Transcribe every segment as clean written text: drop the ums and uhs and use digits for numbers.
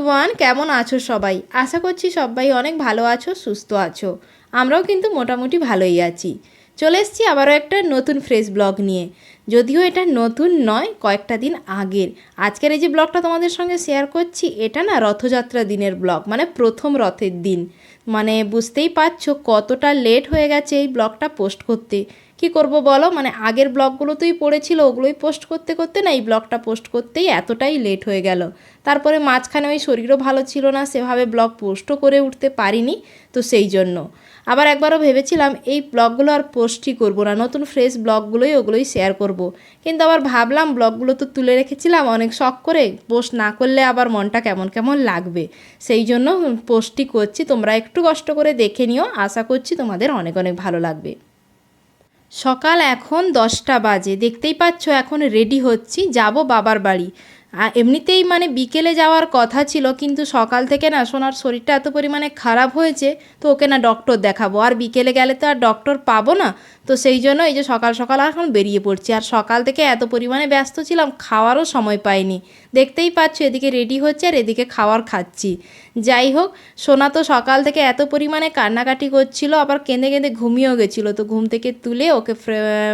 Everyone, কেমন আছো সবাই? আশা করছি সবাই অনেক ভালো আছো, সুস্থ আছো। আমরাও কিন্তু মোটামুটি ভালোই আছি। চলে এসেছি আবারও একটা নতুন ফ্রেশ ব্লগ নিয়ে। যদিও এটা নতুন নয়, কয়েকটা দিন আগের। আজকের এই যে ব্লগটা তোমাদের সঙ্গে শেয়ার করছি, এটা না রথযাত্রা দিনের ব্লগ, মানে প্রথম রথের দিন। মানে বুঝতেই পারছো কতটা লেট হয়ে গেছে এই ব্লগটা পোস্ট করতে। কি করব বলো, মানে আগের ব্লগগুলোতেই পড়েছিল, ওগুলোই পোস্ট করতে করতে না এই ব্লগটা পোস্ট করতেই এতটাই লেট হয়ে গেল। তারপরে মাঝখানে ওই শরীরও ভালো ছিল না, সেভাবে ব্লগ পোস্টও করে উঠতে পারিনি। তো সেই জন্য আবার একবারও ভেবেছিলাম এই ব্লগগুলো আর পোস্টই করব না, নতুন ফ্রেশ ব্লগগুলোই ওগুলোই শেয়ার করব। কিন্তু আবার ভাবলাম ব্লগগুলো তো তুলে রেখেছিলাম অনেক শখ করে, পোস্ট না করলে আবার মনটা কেমন কেমন লাগবে। সেই জন্য পোস্টই করছি, তোমরা একটু কষ্ট করে দেখে নিও, আশা করছি তোমাদের অনেক অনেক ভালো লাগবে। সকাল এখন 10টা বাজে, দেখতেই পাচ্ছ এখন রেডি হচ্ছি, যাব বাবার বাড়ি। এমনিতেই মানে বিকেলে যাওয়ার কথা ছিল, কিন্তু সকাল থেকে না সোনার শরীরটা এত পরিমাণে খারাপ হয়েছে, তো ওকে না ডক্টর দেখাবো, আর বিকেলে গেলে তো আর ডক্টর পাবো না। তো সেই জন্য এই যে সকাল সকাল এখন বেরিয়ে পড়ছি, আর সকাল থেকে এত পরিমাণে ব্যস্ত ছিলাম, খাওয়ারও সময় পাইনি। দেখতেই পাচ্ছ এদিকে রেডি হচ্ছে আর এদিকে খাওয়ার খাচ্ছি। যাই হোক, সোনা তো সকাল থেকে এত পরিমাণে কান্নাকাটি করছিল, আবার কেঁদে কেঁদে ঘুমিয়েও গেছিলো। তো ঘুম থেকে তুলে ওকে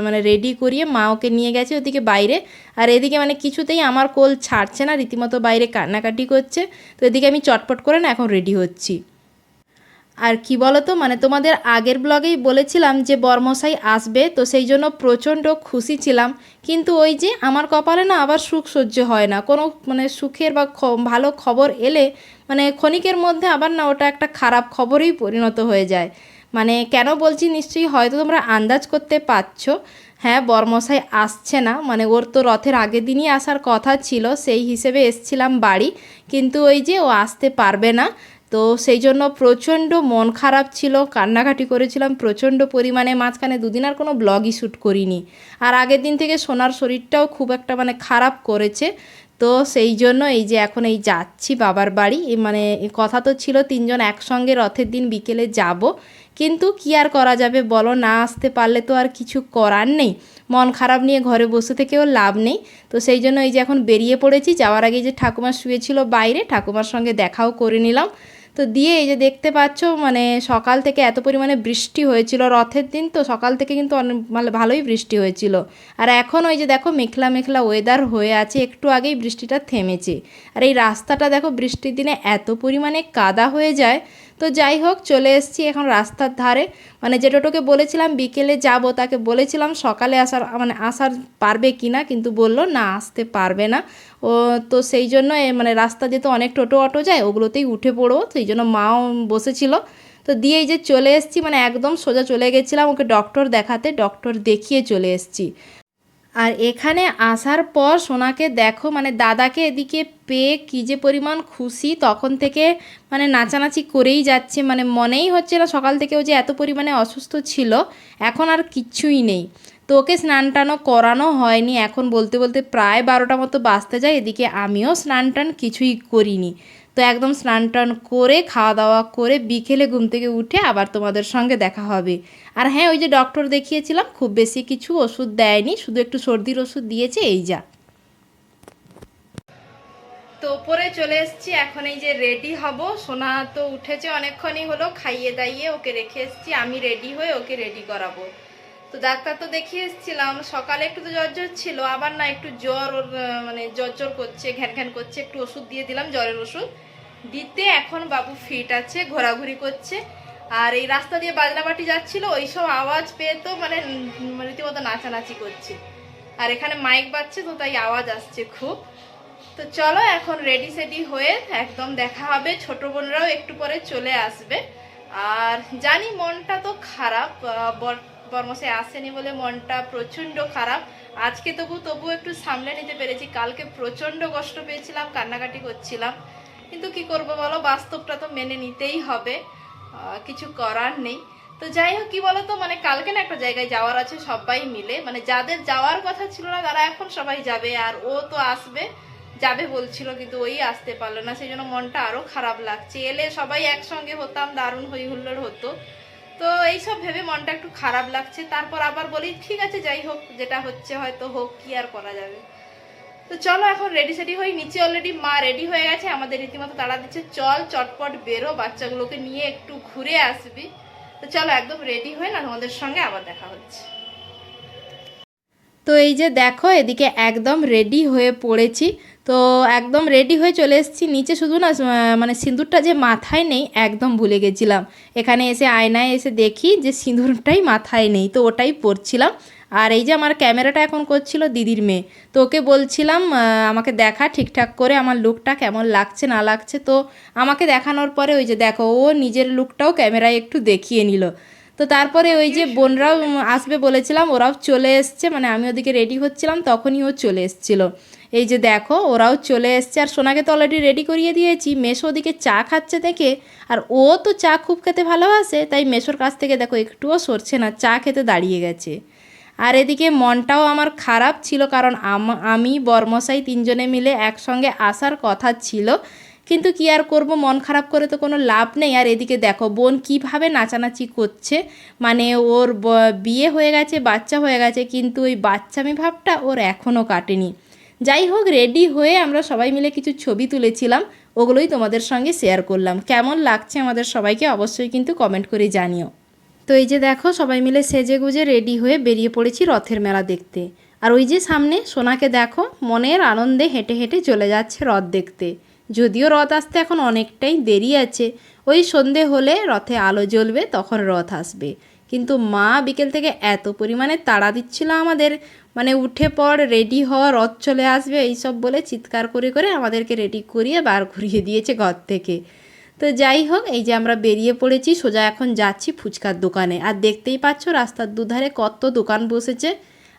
মানে রেডি করিয়ে মা ওকে নিয়ে গেছে ওদিকে বাইরে। আর এদিকে মানে কিছুতেই আমার কোল ছাড়ছে না, রীতিমতো বাইরে কান্নাকাটি করছে। তো এদিকে আমি চটপট করে না এখন রেডি হচ্ছি। আর কি বলো তো, মানে তোমাদের আগের ব্লগেই বলেছিলাম যে বরমশাই আসবে, তো সেই জন্য প্রচণ্ড খুশি ছিলাম। কিন্তু ওই যে আমার কপালে না আবার সুখ সহ্য হয় না, কোনো মানে সুখের বা ভালো খবর এলে মানে ক্ষণিকের মধ্যে আবার না ওটা একটা খারাপ খবরেই পরিণত হয়ে যায়। মানে কেন বলছি নিশ্চয়ই হয়তো তোমরা আন্দাজ করতে পারছো। হ্যাঁ, বরমশাই আসছে না, মানে ওর তো রথের আগের দিনই আসার কথা ছিল, সেই হিসেবে এসছিলাম বাড়ি। কিন্তু ওই যে ও আসতে পারবে না। তো সেই জন্য প্রচণ্ড মন খারাপ ছিল, কান্নাকাটি করেছিলাম প্রচণ্ড পরিমাণে। মাঝখানে দুদিন আর কোনো ব্লগই শ্যুট করিনি। আর আগের দিন থেকে সোনার শরীরটাও খুব একটা মানে খারাপ করেছে। তো সেই জন্য এই যে এখন এই যাচ্ছি বাবার বাড়ি। মানে কথা তো ছিল তিনজন একসঙ্গে রথের দিন বিকেলে যাব, কিন্তু কি আর করা যাবে বলো, না আসতে পারলে তো আর কিছু করার নেই। মন খারাপ নিয়ে ঘরে বসে থেকেও লাভ নেই। তো সেই জন্য এই যে এখন বেরিয়ে পড়েছি। যাওয়ার আগে যে ঠাকুমা শুয়েছিল বাইরে, ঠাকুমার সঙ্গে দেখাও করে নিলাম। তো দিয়ে এই যে দেখতে পাচ্ছ মানে সকাল থেকে এত পরিমাণে বৃষ্টি হয়েছিল, রথের দিন তো সকাল থেকে কিন্তু অনেক ভালোই বৃষ্টি হয়েছিল। আর এখন ওই যে দেখো মেঘলা মেঘলা ওয়েদার হয়ে আছে, একটু আগেই বৃষ্টিটা থেমেছে। আর এই রাস্তাটা দেখো বৃষ্টির দিনে এত পরিমাণে কাদা হয়ে যায়। তো যাই হোক, চলে এসেছি এখন রাস্তার ধারে। মানে যে টোটোকে বলেছিলাম বিকেলে যাব, তাকে বলেছিলাম সকালে আসার পারবে কি না, কিন্তু বললো না আসতে পারবে না ও। তো সেই জন্য মানে রাস্তা যেহেতু অনেক টোটো অটো যায়, ওগুলোতেই উঠে পড়বো, সেই জন্য মাও বসেছিল। তো দিয়ে এই যে চলে এসেছি, মানে একদম সোজা চলে গেছিলাম ওকে ডক্টর দেখাতে, ডক্টর দেখিয়ে চলে এসেছি। আর এখানে আসার পর সোনাকে দেখো, মানে দাদাকে এদিকে পেয়ে কী যে পরিমাণ খুশি, তখন থেকে মানে নাচানাচি করেই যাচ্ছে। মানে মনেই হচ্ছে না সকাল থেকে ও যে এত পরিমাণে অসুস্থ ছিল, এখন আর কিচ্ছুই নেই। তো ওকে স্নান টানও করানো হয়নি, এখন বলতে বলতে প্রায় 12টা মতো বাজতে যায়। এদিকে আমিও স্নান টান কিছুই করিনি। তো একদম স্নান টান করে খাওয়া দাওয়া করে বিকেলে ঘুম থেকে উঠে আবার তোমাদের সঙ্গে দেখা হবে। আর হ্যাঁ, ওই যে ডক্টর দেখিয়েছিলাম, খুব বেশি কিছু ওষুধ দেয়নি, শুধু একটু সর্দির ওষুধ দিয়েছে, এই যা। তো ওপরে চলে এসেছি, এখন এই যে রেডি হব। সোনা তো উঠেছে অনেকক্ষণই হলো, খাইয়ে দাইয়ে ওকে রেখে এসেছি, আমি রেডি হয়ে ওকে রেডি করাবো। তো ডাক্তার তো দেখিয়ে এসেছিলাম, সকালে একটু তো জ্বর জ্বর ছিল, আবার না একটু জ্বর ওর মানে জ্বর জ্বর করছে, ঘ্যান ঘ্যান করছে, একটু ওষুধ দিয়ে দিলাম জ্বরের ওষুধ দিতে। এখন বাবু ফিট আছে, ঘোরাঘুরি করছে। আর এই রাস্তা দিয়ে বাজনাবাটি যাচ্ছিল, ওইসব আওয়াজ পেয়ে তো মানে রীতিমতো নাচানাচি করছে। আর এখানে মাইক বাজছে, তো তাই আওয়াজ আসছে খুব। তো চলো এখন রেডি সেডি হয়ে একদম দেখা হবে। ছোট বোনরাও একটু পরে চলে আসবে। আর জানি মনটা তো খারাপ, বর্মশাই আসেনি বলে মনটা প্রচণ্ড খারাপ। আজকে তবু একটু সামলে নিতে পেরেছি, কালকে প্রচণ্ড কষ্ট পেয়েছিলাম, কান্নাকাটি করছিলাম। কিন্তু কি করব বলো, বাস্তবটা তো মেনে নিতেই হবে, কিছু করার নেই। তো যাই হোক, কি বলো তো, মানে কালকে না একটা জায়গায় যাওয়ার আছে সবাই মিলে, মানে যাদের যাওয়ার কথা ছিল না তারা এখন সবাই যাবে, আর ও তো আসবে, যাবে বলছিল, কিন্তু ওই আসতে পারলো না, সেই জন্য মনটা আরো খারাপ লাগছে। এলে সবাই একসঙ্গে হতাম, দারুণ হই হুল্লোড় হতো। তো এইসব ভেবে মনটা একটু খারাপ লাগছে। তারপর আবার বলি ঠিক আছে, যাই হোক, যেটা হচ্ছে হয়তো হোক, কি আর করা যাবে। তো তো চলো এখন রেডি সেডি হই, নিচে অলরেডি মা রেডি হয়ে গেছে, আমাদের রীতিমতো তাড়া দিচ্ছে চল চটপট বেরো, বাচ্চাগুলোকে নিয়ে একটু ঘুরে আসবি। তো চলো একদম রেডি হয়ে না তোমাদের সঙ্গে আবার দেখা হচ্ছে। তো এই যে দেখো এদিকে একদম রেডি হয়ে পড়েছি, তো একদম রেডি হয়ে চলে এসেছি নিচে, শুধু না মানে সিঁদুরটা যে মাথায় নেই একদম ভুলে গেছিলাম। এখানে এসে আয়নায় এসে দেখি যে সিঁদুরটাই মাথায় নেই, তো ওটাই পরছিলাম। আর এই যে আমার ক্যামেরাটা এখন করছিল দিদির মেয়ে, তো ওকে বলছিলাম আমাকে দেখা ঠিকঠাক করে আমার লুকটা কেমন লাগছে না লাগছে। তো আমাকে দেখানোর পরে ওই যে দেখো ও নিজের লুকটাও ক্যামেরায় একটু দেখিয়ে নিল। তো তারপরে ওই যে বোনরাও আসবে বলেছিলাম, ওরাও চলে এসছে, মানে আমি ওদিকে রেডি হচ্ছিলাম তখনই ও চলে এসছিলো। এই যে দেখো ওরাও চলে এসছে, আর সোনাকে তো অলরেডি রেডি করিয়ে দিয়েছি। মেশো ওদিকে চা খাচ্ছে দেখে, আর ও তো চা খুব খেতে ভালোবাসে, তাই মেশোর কাছ থেকে দেখো একটুও সরছে না, চা খেতে দাঁড়িয়ে গেছে। আর এদিকে মনটাও আমার খারাপ ছিল, কারণ আমি বরমশাই তিনজনে মিলে একসঙ্গে আসার কথা ছিল, কিন্তু কি আর করব, মন খারাপ করে তো কোনো লাভ নেই। আর এদিকে দেখো বোন কিভাবে নাচানাচি করছে, মানে ওর বিয়ে হয়ে গেছে, বাচ্চা হয়ে গেছে, কিন্তু ওই বাচ্চামি ভাবটা ওর এখনও কাটেনি। যাই হোক রেডি হয়ে আমরা সবাই মিলে কিছু ছবি তুলেছিলাম, ওগুলোই তোমাদের সঙ্গে শেয়ার করলাম। কেমন লাগছে আমাদের সবাইকে অবশ্যই কিন্তু কমেন্ট করে জানিও। তো এই যে দেখো সবাই মিলে সেজে গুজে রেডি হয়ে বেরিয়ে পড়েছি রথের মেলা দেখতে। আর ওই যে সামনে সোনাকে দেখো মনের আনন্দে হেঁটে হেঁটে চলে যাচ্ছে রথ দেখতে। যদিও রথ আসতে এখন অনেকটাই দেরি আছে, ওই সন্ধে হলে রথে আলো জ্বলবে তখন রথ আসবে। কিন্তু মা বিকেল থেকে এত পরিমাণে তাড়া দিচ্ছিল আমাদের, মানে উঠে পড় রেডি হ রথ চলে আসবে এইসব বলে চিৎকার করে করে আমাদেরকে রেডি করিয়ে বার করিয়ে দিয়েছে ঘর থেকে। তো যাই হোক এই যে আমরা বেরিয়ে পড়েছি, সোজা এখন যাচ্ছি ফুচকার দোকানে। আর দেখতেই পাচ্ছ রাস্তার দুধারে কত দোকান বসেছে।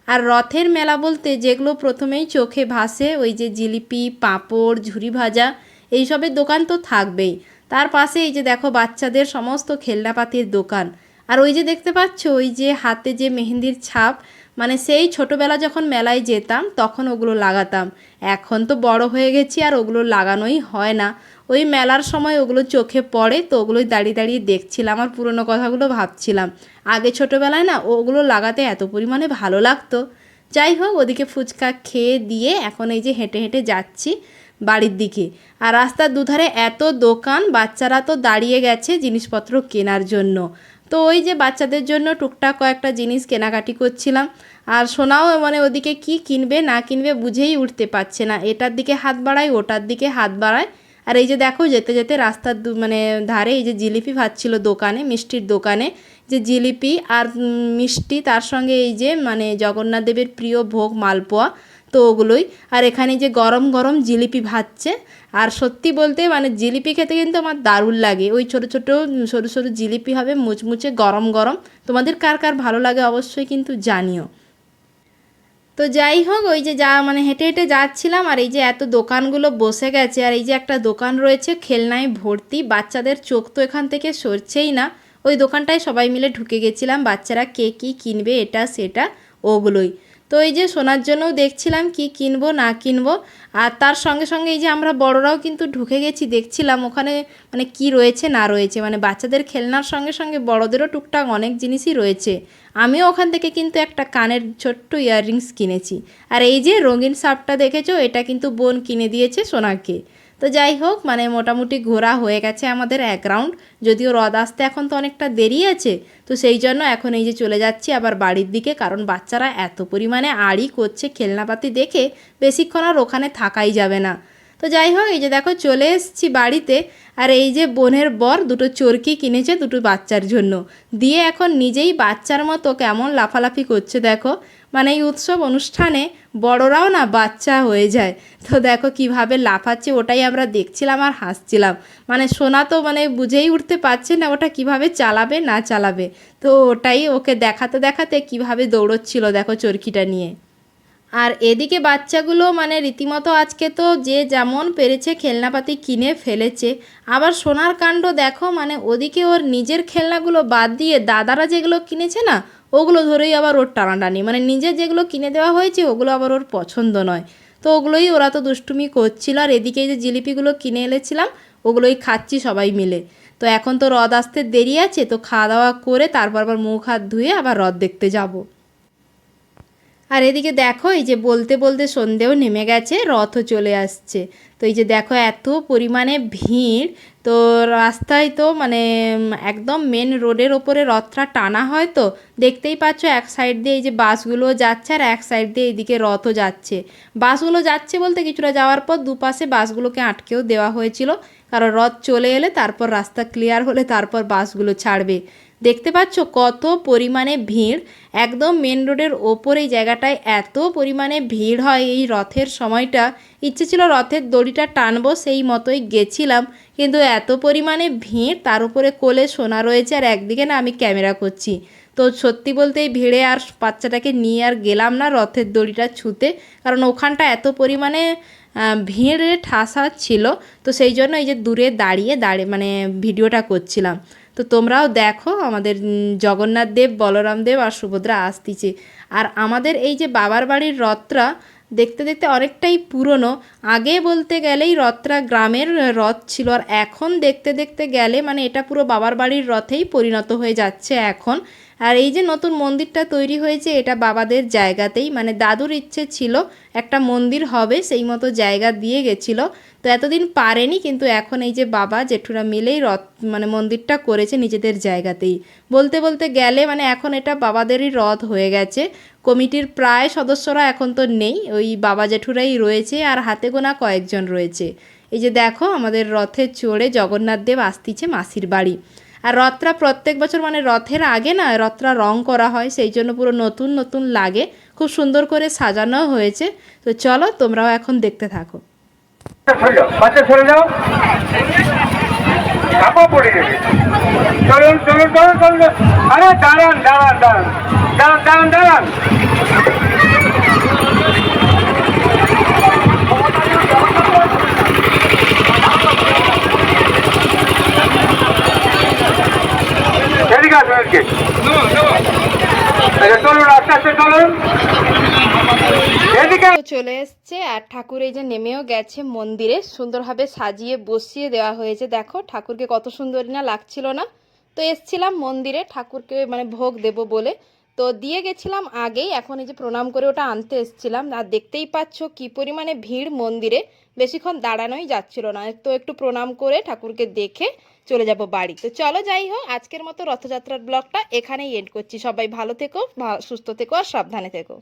আর রথের মেলা বলতে যেগুলো প্রথমেই চোখে ভাসে ওই যে জিলিপি, পাঁপড়, ঝুরি ভাজা, এইসবের দোকান তো থাকবেই। তার পাশে এই যে দেখো বাচ্চাদের সমস্ত খেলনাপাতির দোকান। আর ওই যে দেখতে পাচ্ছ ওই যে হাতে যে মেহেন্দির ছাপ, মানে সেই ছোটোবেলা যখন মেলায় যেতাম তখন ওগুলো লাগাতাম। এখন তো বড় হয়ে গেছি আর ওগুলো লাগানোই হয় না। ওই মেলার সময় ওগুলো চোখে পড়ে, তো ওগুলোই দাঁড়িয়ে দাঁড়িয়ে দেখছিলাম আর পুরনো কথাগুলো ভাবছিলাম। আগে ছোটোবেলায় না ওগুলো লাগাতে এত পরিমাণে ভালো লাগতো। যাই হোক ওদিকে ফুচকা খেয়ে দিয়ে এখন এই যে হেঁটে হেঁটে যাচ্ছি বাড়ির দিকে। আর রাস্তার দুধারে এত দোকান, বাচ্চারা তো দাঁড়িয়ে গেছে জিনিসপত্র কেনার জন্য। তো ওই যে বাচ্চাদের জন্য টুকটাক কয়েকটা জিনিস কেনাকাটি করছিলাম। আর সোনাও মানে ওদিকে কি কিনবে না কিনবে বুঝেই উঠতে পারছে না, এটার দিকে হাত বাড়ায় ওটার দিকে হাত বাড়ায়। আর এই যে দেখো যেতে যেতে রাস্তার মানে ধারে এই যে জিলিপি ভাজছিল দোকানে, মিষ্টির দোকানে, যে জিলিপি আর মিষ্টি, তার সঙ্গে এই যে মানে জগন্নাথ দেবের প্রিয় ভোগ মালপোয়া, তো ওগুলোই। আর এখানে যে গরম গরম জিলিপি ভাজছে। আর সত্যি বলতে মানে জিলিপি খেতে কিন্তু আমার দারুণ লাগে, ওই ছোটো ছোটো সরু সরু জিলিপি হবে মুচমুচে গরম গরম। তোমাদের কার কার ভালো লাগে অবশ্যই কিন্তু জানিও। তো যাই হোক ওই যে যা মানে হেঁটে হেঁটে যাচ্ছিলাম, আর এই যে এত দোকানগুলো বসে গেছে, আর এই যে একটা দোকান রয়েছে খেলনায় ভর্তি, বাচ্চাদের চোখ তো এখান থেকে সরছেই না। ওই দোকানটায় সবাই মিলে ঢুকে গেছিলাম, বাচ্চারা কে কী কিনবে এটা সেটা ওগুলোই। তো এই যে সোনার জন্যও দেখছিলাম কি কিনবো না কিনবো। আর তার সঙ্গে সঙ্গে এই যে আমরা বড়রাও কিন্তু ঢুকে গেছি, দেখছিলাম ওখানে মানে কি রয়েছে না রয়েছে, মানে বাচ্চাদের খেলনার সঙ্গে সঙ্গে বড়দেরও টুকটাক অনেক জিনিসই রয়েছে। আমিও ওখান থেকে কিন্তু একটা কানের ছোট্ট ইয়াররিংস কিনেছি। আর এই যে রঙিন সাপটা দেখেছো, এটা কিন্তু বোন কিনে দিয়েছে সোনাকে। তো যাই হোক মানে মোটামুটি ঘোরা হয়ে গেছে আমাদের এক রাউন্ড, যদিও রথ আসতে এখন তো অনেকটা দেরি আছে। তো সেই জন্য এখন এই যে চলে যাচ্ছি আবার বাড়ির দিকে, কারণ বাচ্চারা এত পরিমাণে আড়ি করছে খেলনাপাতি দেখে বেশিক্ষণ আর ওখানে থাকাই যাবে না। তো যাই হোক এই যে দেখো চলে এসেছি বাড়িতে। আর এই যে বোনের বর দুটো চরকি কিনেছে দুটো বাচ্চার জন্য, দিয়ে এখন নিজেই বাচ্চার মতো কেমন লাফালাফি করছে দেখো। মানে এই উৎসব অনুষ্ঠানে বড়রাও না বাচ্চা হয়ে যায়। তো দেখো কিভাবে লাফাচ্ছে, ওটাই আমরা দেখছিলাম আর হাসছিলাম। মানে সোনা তো মানে বুঝেই উঠতে পারছে না ওটা কিভাবে চালাবে না চালাবে, তো ওটাই ওকে দেখাতে দেখাতে কিভাবে দৌড়চ্ছিল দেখো চরকিটা নিয়ে। আর এদিকে বাচ্চাগুলো মানে রীতিমতো আজকে তো যে যেমন পেরেছে খেলনাপাতি কিনে ফেলেছে। আবার সোনার কাণ্ড দেখো, মানে ওদিকে ওর নিজের খেলনাগুলো বাদ দিয়ে দাদারা যেগুলো কিনেছে না ওগুলো ধরেই আবার ওর টানাটানি, মানে নিজের যেগুলো কিনে দেওয়া হয়েছে ওগুলো আবার ওর পছন্দ নয়। তো ওগুলোই ওরা তো দুষ্টুমি করছিল। আর এদিকে যে জিলিপিগুলো কিনে এনেছিলাম ওগুলোই খাচ্ছি সবাই মিলে। তো এখন তো রথ আসতে দেরি আছে, তো খাওয়া দাওয়া করে তারপর আবার মুখ হাত ধুয়ে আবার রথ দেখতে যাব। আর এদিকে দেখো এই যে বলতে বলতে সন্ধেও নেমে গেছে, রথও চলে আসছে। তো এই যে দেখো এত পরিমাণে ভিড়, তো রাস্তায় তো মানে একদম মেন রোডের ওপরে রথটা টানা হয়, তো দেখতেই পাচ্ছ এক সাইড দিয়ে এই যে বাসগুলো যাচ্ছে আর এক সাইড দিয়ে এইদিকে রথও যাচ্ছে। বাসগুলো যাচ্ছে বলতে কিছুটা যাওয়ার পর দুপাশে বাসগুলোকে আটকেও দেওয়া হয়েছিল, কারণ রথ চলে এলে তারপর রাস্তা ক্লিয়ার হলে তারপর বাসগুলো ছাড়বে। দেখতে পাচ্ছ কত পরিমাণে ভিড়, একদম মেন রোডের ওপরেই জায়গাটায় এত পরিমাণে ভিড় হয় এই রথের সময়টা। ইচ্ছে ছিল রথের দড়িটা টানবো, সেই মতোই গেছিলাম, কিন্তু এত পরিমাণে ভিড়, তার উপরে কোলে সোনা রয়েছে আর একদিকে না আমি ক্যামেরা করছি। তো সত্যি বলতে এই ভিড়ে আর বাচ্চাটাকে নিয়ে আর গেলাম না রথের দড়িটা ছুঁতে, কারণ ওখানটা এত পরিমাণে ভিড়ে ঠাসা ছিল। তো সেই জন্য এই যে দূরে দাঁড়িয়ে মানে ভিডিওটা করছিলাম। তো তোমরাও দেখো আমাদের জগন্নাথ দেব, বলরাম দেব আর সুভদ্রা আসতিছে। আর আমাদের এই যে বাবার বাড়ির রথটা দেখতে দেখতে অনেকটাই পুরনো। আগে বলতে গেলেই রথটা গ্রামের রথ ছিল, আর এখন দেখতে দেখতে গেলে মানে এটা পুরো বাবার বাড়ির রথেই পরিণত হয়ে যাচ্ছে এখন। আর এই যে নতুন মন্দিরটা তৈরি হয়েছে এটা বাবাদের জায়গাতেই, মানে দাদুর ইচ্ছে ছিল একটা মন্দির হবে, সেই মতো জায়গা দিয়ে গেছিল। তো এতদিন পারেনি, কিন্তু এখন এই যে বাবা জেঠুরা মিলেই রথ মানে মন্দিরটা করেছে নিজেদের জায়গাতেই। বলতে বলতে গেলে মানে এখন এটা বাবাদেরই রথ হয়ে গেছে। কমিটির প্রায় সদস্যরা এখন তো নেই, ওই বাবা জেঠুরাই রয়েছে আর হাতে গোনা কয়েকজন রয়েছে। এই যে দেখো আমাদের রথে চড়ে জগন্নাথ দেব আসতিছে মাসির বাড়ি। আর রথটা প্রত্যেক বছর মানে রথের আগে না রথটা রং করা হয়, সেই জন্য পুরো নতুন নতুন লাগে, খুব সুন্দর করে সাজানো হয়েছে। তো চলো তোমরাও এখন দেখতে থাকো। বাচ্চা সরে যাও, চাপা পড়ে যাবে। চলুন চলুন চলুন চলুন, আরে দাঁড়ান দাঁড়ান দাঁড়ান দাঁড়ান দাঁড়ান দাঁড়ান। এদিকে আসুন, এদিকে চলুন, আস্তে আস্তে চলুন, এদিকে। চলে এসছে আর ঠাকুর এই যে নেমেও গেছে মন্দিরে, সুন্দরভাবে সাজিয়ে বসিয়ে দেওয়া হয়েছে। দেখো ঠাকুরকে কত সুন্দর না লাগছিল না? তো এসছিলাম মন্দিরে ঠাকুরকে মানে ভোগ দেব বলে, তো দিয়ে গেছিলাম আগেই, এখন এই যে প্রণাম করে ওটা আনতে এসছিলাম। আর দেখতেই পাচ্ছ কি পরিমাণে ভিড় মন্দিরে, বেশিক্ষণ দাঁড়ানোই যাচ্ছিল না। তো একটু প্রণাম করে ঠাকুরকে দেখে চলে যাব বাড়ি। তো চলো যাই হোক, আজকের মতো রথযাত্রার ব্লগটা এখানেই এন্ড করছি। সবাই ভালো থেকো, সুস্থ থেকো আর সাবধানে থেকো।